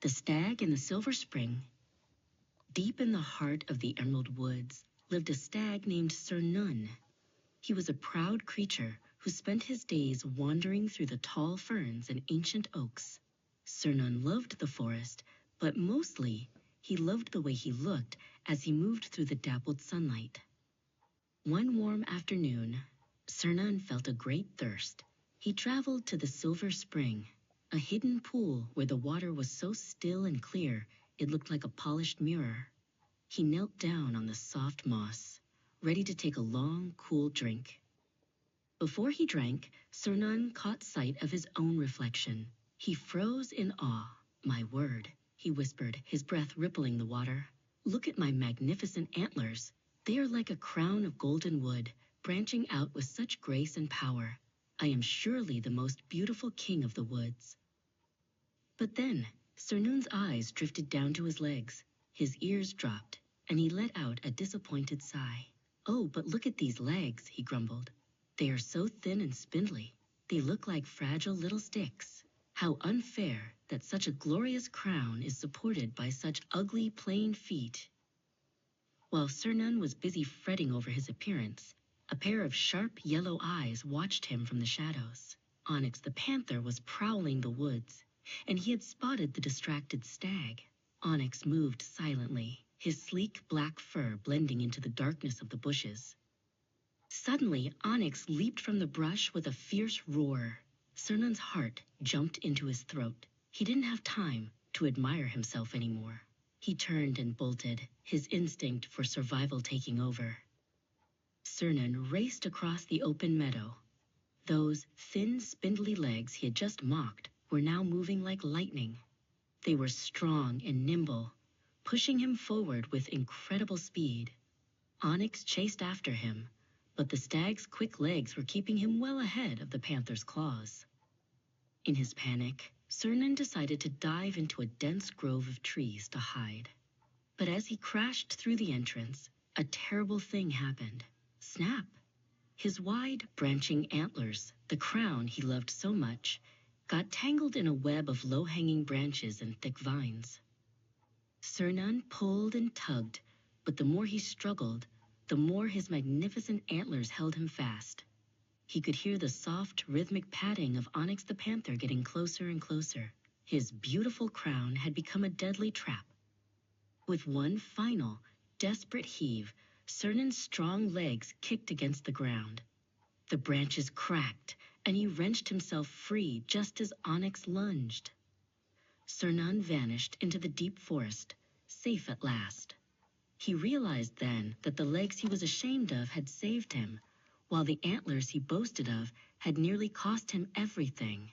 The Stag in the Silver Spring. Deep in the heart of the Emerald Woods lived a stag named Sir Nun. He was a proud creature who spent his days wandering through the tall ferns and ancient oaks. Sir Nun loved the forest, but mostly he loved the way he looked as he moved through the dappled sunlight. One warm afternoon, Sir Nun felt a great thirst. He traveled to the Silver Spring, a hidden pool where the water was so still and clear it looked like a polished mirror. He knelt down on the soft moss, ready to take a long, cool drink. Before he drank, Sir Nun caught sight of his own reflection. He froze in awe. "My word," he whispered, his breath rippling the water. "Look at my magnificent antlers. They are like a crown of golden wood, branching out with such grace and power. I am surely the most beautiful king of the woods." But then, Sir Nun's eyes drifted down to his legs. His ears dropped, and he let out a disappointed sigh. "Oh, but look at these legs," he grumbled. "They are so thin and spindly. They look like fragile little sticks. How unfair that such a glorious crown is supported by such ugly, plain feet." While Sir Nun was busy fretting over his appearance, a pair of sharp yellow eyes watched him from the shadows. Onyx the Panther was prowling the woods, and he had spotted the distracted stag. Onyx moved silently, his sleek black fur blending into the darkness of the bushes. Suddenly, Onyx leaped from the brush with a fierce roar. Sir Nun's heart jumped into his throat. He didn't have time to admire himself anymore. He turned and bolted, his instinct for survival taking over. Sir Nun raced across the open meadow. Those thin, spindly legs he had just mocked were now moving like lightning. They were strong and nimble, pushing him forward with incredible speed. Onyx chased after him, but the stag's quick legs were keeping him well ahead of the panther's claws. In his panic, Sir Nun decided to dive into a dense grove of trees to hide. But as he crashed through the entrance, a terrible thing happened. Snap! His wide, branching antlers, the crown he loved so much, got tangled in a web of low-hanging branches and thick vines. Sir Nun pulled and tugged, but the more he struggled, the more his magnificent antlers held him fast. He could hear the soft, rhythmic patting of Onyx the Panther getting closer and closer. His beautiful crown had become a deadly trap. With one final, desperate heave, Sir Nun's strong legs kicked against the ground. The branches cracked, and he wrenched himself free just as Onyx lunged. Sir Nun vanished into the deep forest, safe at last. He realized then that the legs he was ashamed of had saved him, while the antlers he boasted of had nearly cost him everything.